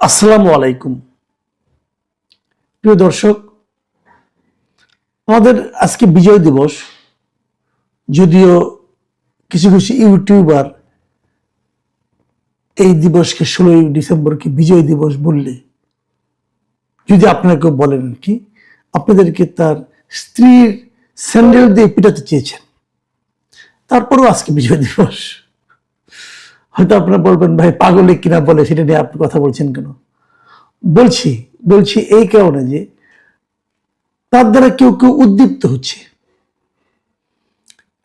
আসসালামু আলাইকুম প্রিয় দর্শক, আমাদের আজকে বিজয় দিবস। যদিও কিছু কিছু ইউটিউবার এই দিবসকে 16ই ডিসেম্বরকে বিজয় দিবস বললে, যদি আপনারা কেউ বলেন কি আপনাদেরকে তার স্ত্রীর স্যান্ডেল দিয়ে পিটাতে চেয়েছেন, তারপরেও আজকে বিজয় দিবস। হয়তো আপনারা বলবেন, ভাই পাগলে কিনা বলে সেটা নিয়ে আপনি কথা বলছেন কেন? বলছি এই কারণে যে তার দ্বারা কেউ কেউ উদ্দীপ্ত হচ্ছে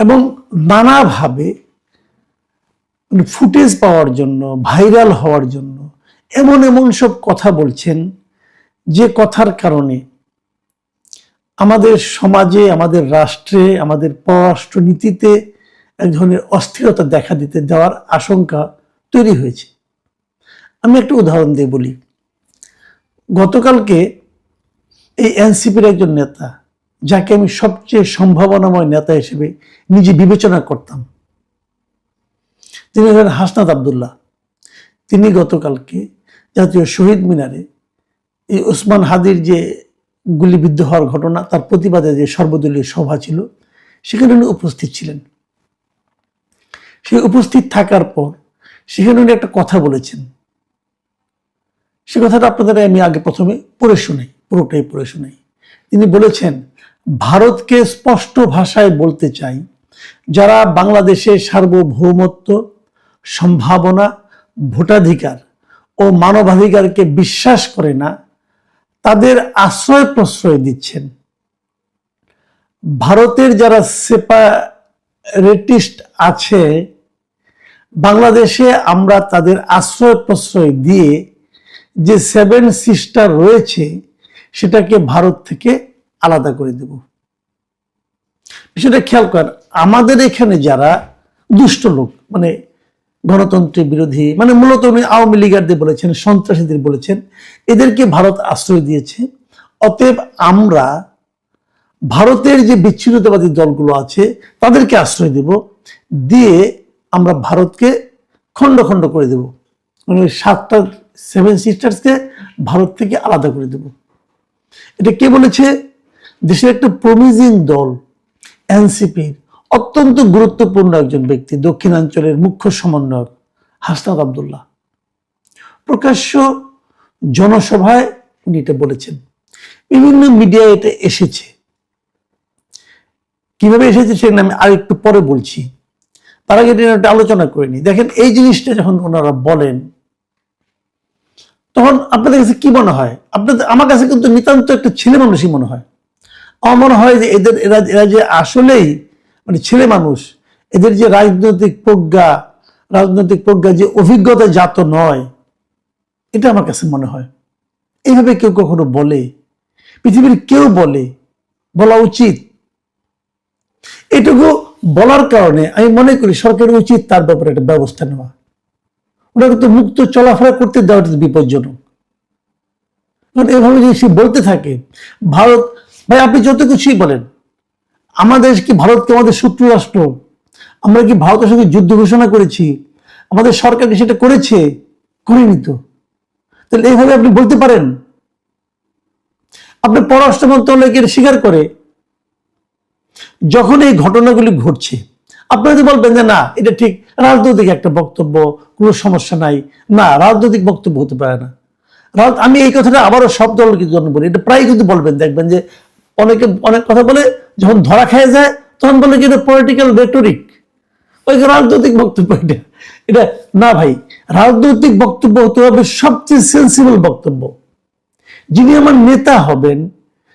এবং নানাভাবে ফুটেজ পাওয়ার জন্য, ভাইরাল হওয়ার জন্য এমন এমন সব কথা বলছেন যে কথার কারণে আমাদের সমাজে, আমাদের রাষ্ট্রে, আমাদের পররাষ্ট্রনীতিতে এক ধরনের অস্থিরতা দেখা দিতে দেওয়ার আশঙ্কা তৈরি হয়েছে। আমি একটা উদাহরণ দিয়ে বলি। গতকালকে এই এনসিপির একজন নেতা, যাকে আমি সবচেয়ে সম্ভাবনাময় নেতা হিসেবে নিজে বিবেচনা করতাম, তিনি হলেন হাসনাত আবদুল্লাহ। তিনি গতকালকে জাতীয় শহীদ মিনারে এই ওসমান হাদির যে গুলিবিদ্ধ হওয়ার ঘটনা, তার প্রতিবাদে যে সর্বদলীয় সভা ছিল, সেখানে উনি উপস্থিত ছিলেন। সেই উপস্থিত থাকার পর সেখানে উনি একটা কথা বলেছেন। সে কথাটা আপনাদের আমি আগে প্রথমে পুরোটাই পড়ে শোনাই। তিনি বলেছেন, ভারতকে স্পষ্ট ভাষায় বলতে চাই, যারা বাংলাদেশের সার্বভৌমত্ব, সম্ভাবনা, ভোটাধিকার ও মানবাধিকারকে বিশ্বাস করে না, তাদের আশ্রয় প্রশ্রয় দিচ্ছেন। ভারতের যারা সেপারেটিস্ট আছে বাংলাদেশে, আমরা তাদের আশ্রয় প্রশ্রয় দিয়ে যে 7 সিস্টার রয়েছে সেটাকে ভারত থেকে আলাদা করে দেব। বিষয়টা খেয়াল কর, আমাদের এখানে যারা দুষ্ট লোক, মানে গণতন্ত্রের বিরোধী, মানে মূলত উনি আওয়ামী লীগারদের বলেছেন, সন্ত্রাসীদের বলেছেন, এদেরকে ভারত আশ্রয় দিয়েছে। অতএব আমরা ভারতের যে বিচ্ছিন্নতাবাদী দলগুলো আছে তাদেরকে আশ্রয় দেব, দিয়ে আমরা ভারতকে খণ্ড খণ্ড করে দেব, মানে 7 সিস্টার্সকে ভারত থেকে আলাদা করে দেব। এটা কে বলেছে? দেশের একটা প্রমিজিং দল এনসিপির অত্যন্ত গুরুত্বপূর্ণ একজন ব্যক্তি, দক্ষিণাঞ্চলের মুখ্য সমন্বয়ক হাসনাত আবদুল্লাহ। প্রকাশ্য জনসভায় উনি এটা বলেছেন, বিভিন্ন মিডিয়ায় এটা এসেছে। কিভাবে এসেছে সেটা আমি আরেকটু পরে বলছি, তার আগে এটা আলোচনা করিনি। দেখেন, এই জিনিসটা যখন ওনারা বলেন তখন আপনাদের কাছে কি মনে হয়? আমার কাছে কিন্তু নিতান্ত একটা ছেলে মানুষই মনে হয়। আমার মনে হয় যে এরা যে আসলেই মানে ছেলে মানুষ, এদের যে রাজনৈতিক প্রজ্ঞা যে অভিজ্ঞতা জাত নয়, এটা আমার কাছে মনে হয়। এইভাবে কেউ কখনো বলে? পৃথিবীর কেউ বলা উচিত? এটুকু বলার কারণে আমি মনে করি সরকারের উচিত তার ব্যাপারে একটা ব্যবস্থা নেওয়া। ওনাকে তো মুক্ত চলাফেরা করতে দেওয়াটা বিপজ্জনক। কারণ এভাবে যদি সে বলতে থাকে, ভারত, ভাই আপনি যত কিছুই বলেন, আমাদের কি ভারতকে আমাদের শত্রু রাষ্ট্র? আমরা কি ভারতের সঙ্গে যুদ্ধ ঘোষণা করেছি? আমাদের সরকার কি সেটা করেছে? করেনি তো। তাহলে এইভাবে আপনি বলতে পারেন? আপনার পররাষ্ট্র মন্ত্রণালয় স্বীকার করে, যখন এই ঘটনাগুলি ঘটছে আপনারা যদি বলবেন যে না এটা ঠিক রাজনৈতিক একটা বক্তব্য, কোনো সমস্যা নাই, না রাজনৈতিক বক্তব্য হতে পারে না। আমি এই কথাটা আবারও সব দলকে জন্য বলি, এটা প্রায় কিন্তু বলবেন, দেখবেন যে অনেকে অনেক কথা বলে, যখন ধরা খেয়ে যায় তখন বলে যে এটা পলিটিক্যাল রেটরিক, ওই রাজনৈতিক বক্তব্য। এটা না ভাই, রাজনৈতিক বক্তব্য হতে হবে সবচেয়ে সেন্সিবল বক্তব্য। যিনি আমার নেতা হবেন,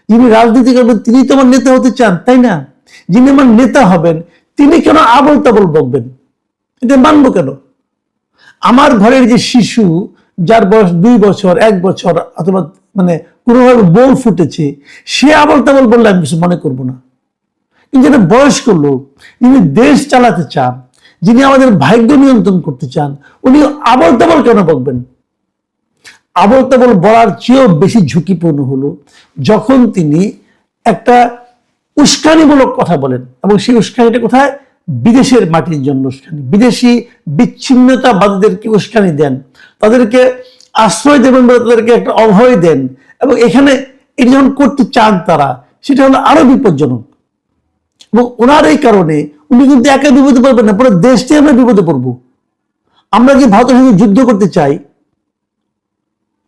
যিনি রাজনীতি করবেন, তিনি তো আমার নেতা হতে চান, তাই না? যিনি আমার নেতা হবেন তিনি কেন আবল তাবল বকবেন? এটা মানবো কেন? আমার ঘরের যে শিশু, যার বয়স 2 বছর, 1 বছর, অথবা মানে কোনোভাবে বল ফুটেছে, সে আবল তাবল বললে আমি কিছু মনে করবো না। কিন্তু যেটা বয়স্ক লোক, যিনি দেশ চালাতে চান, যিনি আমাদের ভাগ্য নিয়ন্ত্রণ করতে চান, উনি আবল তাবল কেন বকবেন? আবল তাবল বলার চেয়েও বেশি ঝুঁকিপূর্ণ হলো যখন তিনি একটা উস্কানিমূলক কথা বলেন, এবং সেই উস্কানিটা কোথায়? বিদেশের মাটির জন্য উস্কানি, বিদেশি বিচ্ছিন্নতাবাদীদেরকে উস্কানি দেন, তাদেরকে আশ্রয় দেবেন বলে তাদেরকে একটা অভয় দেন, এবং এখানে এটি যখন করতে চান তারা, সেটা হলো আরো বিপজ্জনক। এবং ওনার এই কারণে উনি কিন্তু একা বিপদে পড়বেন না, পুরো দেশটি আমরা বিপদে পড়বো। আমরা কি ভারতের সঙ্গে যুদ্ধ করতে চাই?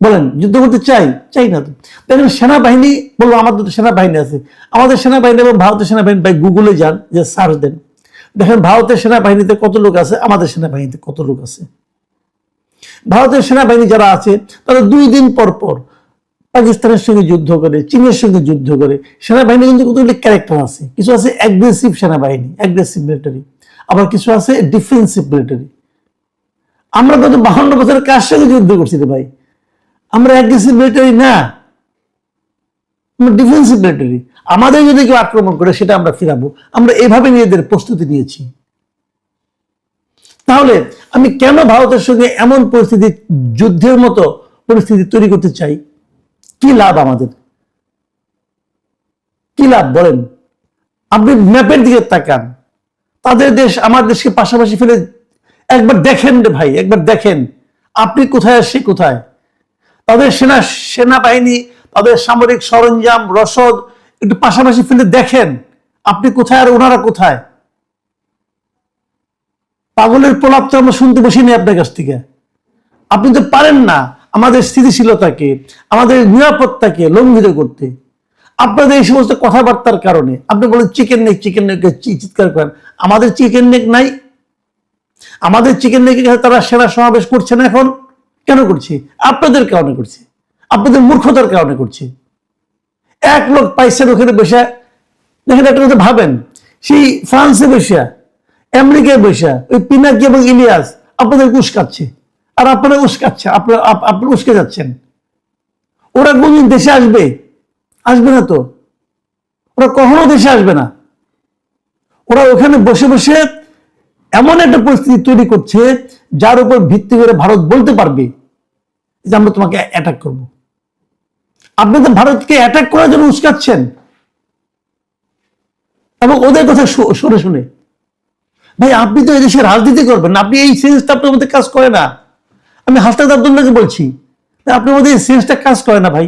বলেন, যুদ্ধ করতে চাই? চাই না তো। দেখেন সেনাবাহিনী, বলবো আমাদের তো সেনাবাহিনী আছে, আমাদের সেনাবাহিনী এবং ভারতের সেনাবাহিনী, ভাই গুগলে যান, যে সার্চ দেন, দেখেন ভারতের সেনাবাহিনীতে কত লোক আছে, আমাদের সেনাবাহিনীতে কত লোক আছে। ভারতের সেনাবাহিনী যারা আছে তারা 2 দিন পর পর পাকিস্তানের সঙ্গে যুদ্ধ করে, চীনের সঙ্গে যুদ্ধ করে। সেনাবাহিনী কিন্তু কতগুলি ক্যারেক্টার আছে, কিছু আছে অ্যাগ্রেসিভ সেনাবাহিনী, অ্যাগ্রেসিভ মিলিটারি, আবার কিছু আছে ডিফেন্সিভ মিলিটারি। আমরা গত 52 বছরের কার সঙ্গে যুদ্ধ করছি রে ভাই? আমরা অ্যাগ্রেসিভ মিলিটারি না, আমরা ডিফেন্সিভ মিলিটারি। আমাদের যদি কেউ আক্রমণ করে সেটা আমরা ফিরাবো, আমরা এভাবে নিজেদের প্রস্তুতি নিয়েছি। তাহলে আমি কেন ভারতের সঙ্গে এমন পরিস্থিতি, যুদ্ধের মতো পরিস্থিতি তৈরি করতে চাই? কি লাভ আমাদের? কি লাভ বলেন? আপনি ম্যাপের দিকে তাকান, তাদের দেশ আমার দেশকে পাশাপাশি ফেলে একবার দেখেন রে ভাই, একবার দেখেন আপনি কোথায়, সে কোথায়। তাদের সেনাবাহিনী, তাদের সামরিক সরঞ্জাম, রসদ একটু পাশাপাশি ফেলে দেখেন আপনি কোথায় আর ওনারা কোথায়। পাগলের প্রলাপ তো আমরা শুনতে বসিনি আপনার কাছ থেকে। আপনি তো পারেন না আমাদের স্থিতিশীলতাকে, আমাদের নিরাপত্তাকে লঙ্ঘিত করতে। আপনাদের এই সমস্ত কথাবার্তার কারণে আপনি বলেন চিকেন নেক, চিকেন নেক চিৎকার করেন। আমাদের চিকেন নেক নাই? আমাদের চিকেন নেকের কাছে তারা সেনা সমাবেশ করছে না এখন? কেন করছে? আপনাদের কারণে করছে, আপনাদের মূর্খতার কারণে করছে। 1 লোক পাইছেন ওখানে বসে। দেখেন একটা কথা ভাবেন, সেই ফ্রান্সে বসে, আমেরিকায় বসে ওই পিনাকি এবং ইলিয়াস আপনাদের উস্কাচ্ছে, আর আপনারা উস্কাচ্ছে, আপনারা উস্কে যাচ্ছেন। ওরা কোনদিন দেশে আসবে? আসবে না তো, ওরা কখনো দেশে আসবে না। ওরা ওখানে বসে বসে এমন একটা পরিস্থিতি তৈরি করছে যার উপর ভিত্তি করে ভারত বলতে পারবে যে আমরা তোমাকে অ্যাটাক করব। আপনি তো ভারতকে অ্যাটাক করার জন্য উস্কাচ্ছেন, এবং ওদের কথা শুনে শুনে। ভাই আপনি তো এদেশে রাজনীতি করবেন না, আপনি এই সেন্সটা আপনার মধ্যে কাজ করে না। আমি হাসনাত আব্দুল্লাহকে বলছি, আপনার মধ্যে এই সেন্সটা কাজ করে না ভাই।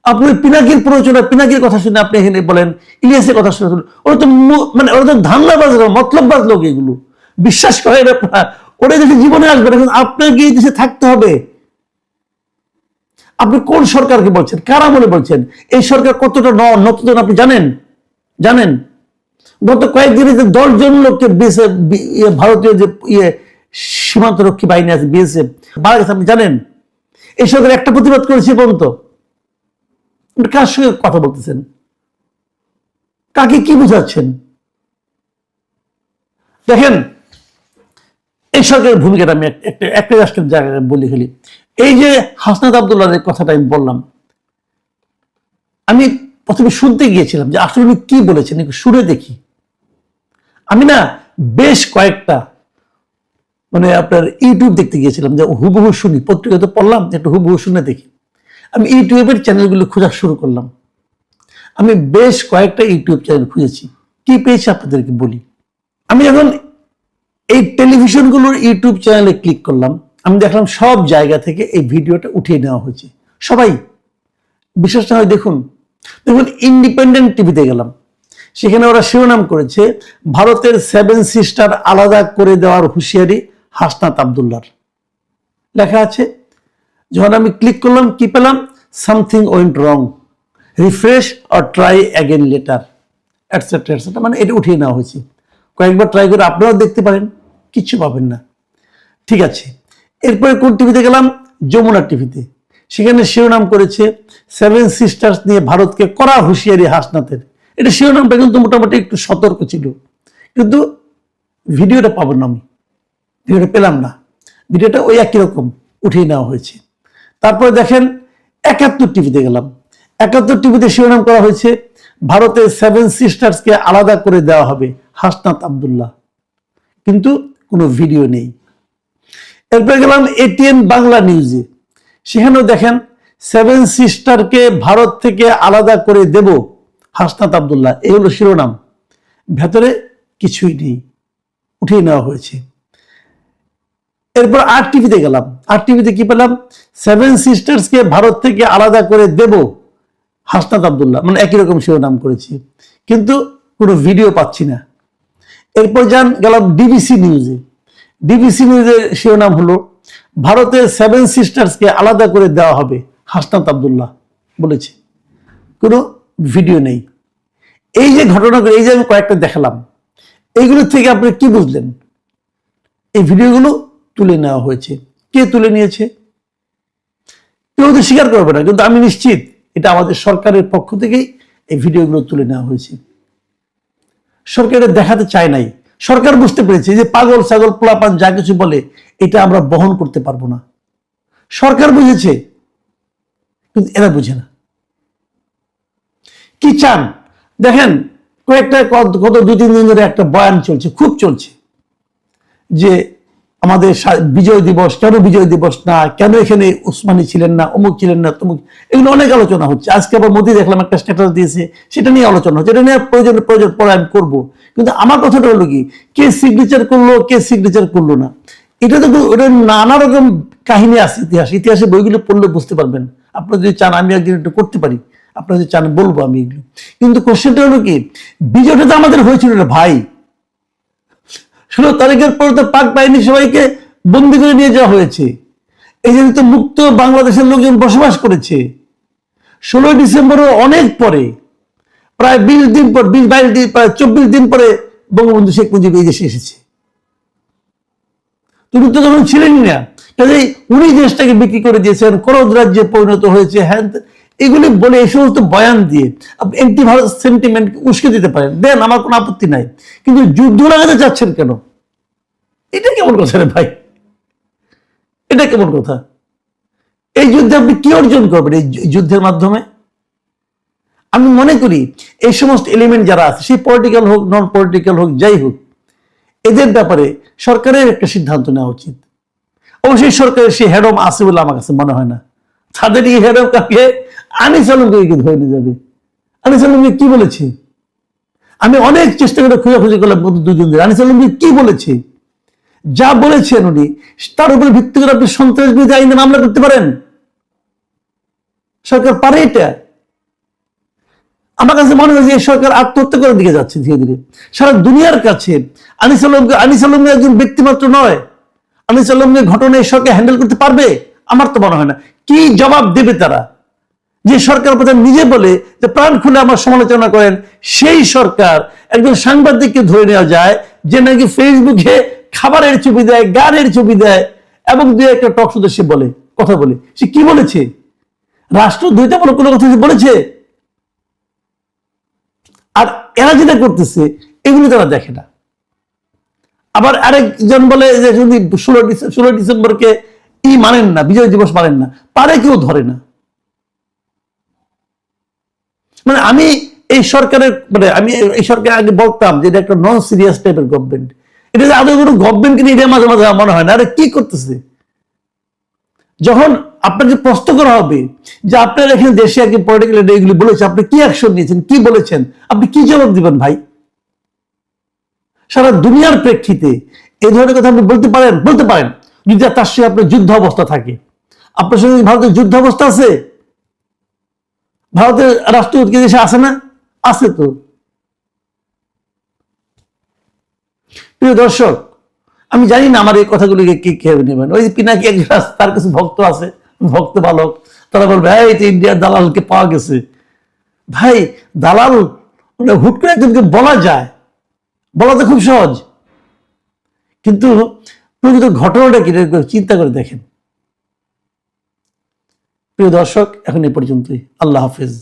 আপনি পিনাকির প্ররোচনা, পিনাকির কথা শুনে আপনি এখানে বলেন, ইলিয়াসের কথা শুনে, ওরা তো মানে ওরা তো ধান্দাবাজ, মতলববাজ লোক, এগুলো বিশ্বাস করেন আপনারা। ওরা দেশে জীবনে আসবে না, আপনাকে এই দেশে থাকতে হবে। আপনি কোন সরকারকে বলছেন, কারা মনে বলছেন? এই সরকার কতটা নতুন আপনি জানেন? জানেন গত কয়েকদিনে যে 10 জন লোককে ভারতীয় যে সীমান্ত রক্ষী বাহিনী আছে, বিএসএফ, মারা গেছে, আপনি জানেন? এই সরকার একটা প্রতিবাদ করেছে পর্যন্ত? কার সঙ্গে কথা বলতেছেন? কাকে কি বুঝাচ্ছেন? দেখেন এই সরকারের ভূমিকাটা আমি একটা রাষ্ট্রের জায়গায় বলি খালি। এই যে হাসনাত আব্দুল্লাহর কথাটা আমি বললাম, আমি প্রথমে শুনতে গিয়েছিলাম যে আসলে উনি কি বলেছেন, একটু শুনে দেখি। আমি না বেশ কয়েকটা মানে আপনার ইউটিউব দেখতে গিয়েছিলাম, যে হুবহু শুনি, পত্রিকা তো পড়লাম, একটু হুবহু শুনে দেখি। আমি ইউটিউবের চ্যানেলগুলো খোঁজা শুরু করলাম। আমি বেশ কয়েকটা ইউটিউব চ্যানেল খুঁজেছি, কি পেয়েছি আপনাদেরকে বলি। আমি যখন এই টেলিভিশনগুলোর ইউটিউব চ্যানেলে ক্লিক করলাম, আমি দেখলাম সব জায়গা থেকে এই ভিডিওটা উঠিয়ে নেওয়া হয়েছে। সবাই বিশ্বাস না হয় দেখুন, দেখুন ইন্ডিপেন্ডেন্ট টিভিতে গেলাম, সেখানে ওরা শিরোনাম করেছে ভারতের 7 সিস্টার আলাদা করে দেওয়ার হুঁশিয়ারি হাসনাত আব্দুল্লাহর, লেখা আছে। যখন আমি ক্লিক করলাম কি পেলাম? Something went wrong, refresh or try again letter, etcetera etcetera. মানে এটা উঠিয়ে নেওয়া হয়েছে। কয়েকবার ট্রাই করে আপনারাও দেখতে পারেন, কিচ্ছু পাবেন না। ঠিক আছে, এরপরে কোন টিভিতে গেলাম? যমুনা টিভিতে। সেখানে শিরোনাম করেছে 7 সিস্টার্স নিয়ে ভারতকে কড়া হুঁশিয়ারি হাসনাতের। এটা শিরোনামটা কিন্তু মোটামুটি একটু সতর্ক ছিল, কিন্তু ভিডিওটা পাবো না, আমি ভিডিওটা পেলাম না। ভিডিওটা ওই একই রকম উঠিয়ে নেওয়া হয়েছে। তারপরে দেখেন 71 টিভিতে গেলাম, 71 টিভিতে শিরোনাম করা হয়েছে ভারতের 7 সিস্টার্সকে আলাদা করে দেওয়া হবে হাসনাত আব্দুল্লাহ, কিন্তু কোনো ভিডিও নেই। এরপরে গেলাম এটিএন বাংলা নিউজে, সেখানেও দেখেন 7 সিস্টারকে ভারত থেকে আলাদা করে দেব হাসনাত আব্দুল্লাহ, এই হলো শিরোনাম, ভেতরে কিছুই নেই, উঠিয়ে নেওয়া হয়েছে। এরপর আর টিভিতে গেলাম, আর টিভিতে কি পেলাম, সেভেন সিস্টার্সকে ভারত থেকে আলাদা করে দেব হাসনাত আব্দুল্লাহ, মানে একই রকম শিরোনাম করেছি, কিন্তু কোনো ভিডিও পাচ্ছি না। এরপর গেলাম ডিবিসি নিউজে, ডিবিসি নিউজের শিরোনাম হলো ভারতের সেভেন সিস্টার্সকে আলাদা করে দেওয়া হবে হাসনাত আব্দুল্লাহ বলেছে, কোনো ভিডিও নেই। এই যে ঘটনাগুলো, এই যে আমি কয়েকটা দেখালাম, এইগুলো থেকে আপনি কি বুঝলেন? এই ভিডিওগুলো তুলে নেওয়া হয়েছে। কে তুলে নিয়েছে? কেউ তো স্বীকার করবে না, কিন্তু আমি নিশ্চিত এটা আমাদের সরকারের পক্ষ থেকেই এই ভিডিওগুলো তুলে নেওয়া হয়েছে। সরকার এটা দেখাতে চায় নাই। সরকার বুঝতে পেরেছে যে পাগল ছাগল পোলাপান যা কিছু বলে এটা আমরা বহন করতে পারবো না। সরকার বুঝেছে, কিন্তু এরা বুঝে না। কি চান দেখেন, কয়েকটা গত 2-3 দিন ধরে একটা বয়ান চলছে, খুব চলছে, যে আমাদের বিজয় দিবস, কেন বিজয় দিবস না, কেন এখানে উসমানী ছিলেন না, অমুক ছিলেন না, তমুক, এগুলো অনেক আলোচনা হচ্ছে। আজকে আবার মোদি দেখলাম একটা স্ট্যাটাস দিয়েছে, সেটা নিয়ে আলোচনা হচ্ছে। এটা নিয়ে প্রয়োজন পরে আমি করবো, কিন্তু আমার কথাটা হলো কি, কে সিগনেচার করলো, কে সিগনেচার করলো না, এটা তো ওটা নানা রকম কাহিনী আছে। ইতিহাসে বইগুলো পড়লে বুঝতে পারবেন। আপনারা যদি চান আমি একদিন একটু করতে পারি, আপনারা যদি চান বলবো আমি এগুলো। কিন্তু কোশ্চেনটা হলো কি, বিজয়টা তো আমাদের হয়েছিল না ভাই। 16 তারিখের পর তো পাক বাহিনী সবাইকে বন্দি করে নিয়ে যাওয়া হয়েছে। এই জন্য তো মুক্ত বাংলাদেশের লোকজন বসবাস করেছে। 16 ডিসেম্বরও অনেক পরে, প্রায় 20 দিন পর, 20-22 দিন, প্রায় 24 দিন পরে বঙ্গবন্ধু শেখ মুজিব এই দেশে এসেছে। তুমি তো তখন ছিলেনই না, কাজেই উনি দেশটাকে বিক্রি করে দিয়েছেন, করদ রাজ্যে পরিণত হয়েছে, হ্যাঁ, এগুলি বলে এই সমস্ত বয়ান দিয়ে আপনি এন্টি ভারত সেন্টিমেন্ট উস্কে দিতে পারেন, দেন, আমার কোনো আপত্তি নাই। কিন্তু যুদ্ধ লাগাতে চাচ্ছেন কেন? এটা কেমন কথা রে ভাই? এটা কেমন কথা? এই যুদ্ধে আপনি কি অর্জন করবেন? এই যুদ্ধের মাধ্যমে আমি মনে করি এই সমস্ত এলিমেন্ট যারা আছে, সেই পলিটিক্যাল হোক, নন পলিটিক্যাল হোক, যাই হোক, এদের ব্যাপারে সরকারের একটা সিদ্ধান্ত নেওয়া উচিত। অবশ্যই সরকারের সেই হেডম আছে বলে আমার কাছে মনে হয় না। তাদের এই হেডম কাকে? আনিস আলমকে ধরে নিয়ে যাবে। আনিস আলমকে কি বলেছে? আমি অনেক চেষ্টা করে খোঁজাখুঁজি করলাম 2 দিন ধরে, আনিস আলমকে কি বলেছে? যা বলেছেন উনি, তার উপরে ভিত্তি করে আপনি সন্ত্রাসবিরোধী আইনে মামলা করতে পারেন? সরকার পারে এটা? আমার কাছে মনে হয় যে এই সরকার আত্মহত্যা করার দিকে যাচ্ছে ধীরে ধীরে। সারা দুনিয়ার কাছে আনিস আলম একজন ব্যক্তিমাত্র নয়। আনিস আলমকে ঘটনা এই সরকার হ্যান্ডেল করতে পারবে? আমার তো মনে হয় না। কি জবাব দেবে তারা? যে সরকার প্রধান নিজে বলে যে প্রাণ খুলে আমার সমালোচনা করেন, সেই সরকার একজন সাংবাদিককে ধরে নেওয়া যায় যে নাকি ফেসবুকে খাবারের ছবি দেয়, গানের ছবি দেয়, এবং 2-1টা টক শোতে সে বলে, কথা বলে। সে কি বলেছে? রাষ্ট্রদ্রোহিতামূলক কোনো কথা বলেছে? আর এরা যেটা করতেছে এগুলো তারা দেখে না। আবার আরেকজন বলে যে যদি 16 ডিসেম্বরকে মানেন না, বিজয় দিবস মানেন না, পারে কেউ ধরে না। মানে আমি এই সরকারের, মানে আমি এই সরকার আগে বলতাম যে এটা একটা নন সিরিয়াস টাইপের গভর্নমেন্ট। এটা যে আদৌ কোনো গভর্নমেন্ট নিয়ে এটা মাঝে মাঝে মনে হয় না, আরে কি করতেছে? যখন আপনাকে প্রশ্ন করা হবে যে আপনার এখানে দেশে একজন পলিটিক্যাল লিডার এগুলি বলেছে, আপনি কি অ্যাকশন নিয়েছেন, কি বলেছেন, আপনি কি জবাব দিবেন ভাই? সারা দুনিয়ার প্রেক্ষিতে এই ধরনের কথা আপনি বলতে পারেন? বলতে পারেন যদি তার সঙ্গে আপনার যুদ্ধ অবস্থা থাকে। আপনার সঙ্গে ভারতের যুদ্ধ অবস্থা আছে? ভারতের রাষ্ট্রদূত কি দেশে আছে না? আছে তো। প্রিয় দর্শক, আমি জানি না আমার এই কথাগুলিকে কি খেয়ে নেবেন। ওই পিনাকি একজন তার কিছু ভক্ত আছে, ভক্ত বালক, তারা বলবে হ্যাঁ এই ইন্ডিয়ার দালালকে পাওয়া গেছে। ভাই, দালাল হুট করে একজনকে বলা যায়, বলা তো খুব সহজ, কিন্তু প্রকৃত ঘটনাটা কি চিন্তা করে দেখেন। প্রিয় দর্শক, এখন এই পর্যন্তই। আল্লাহ হাফেজ।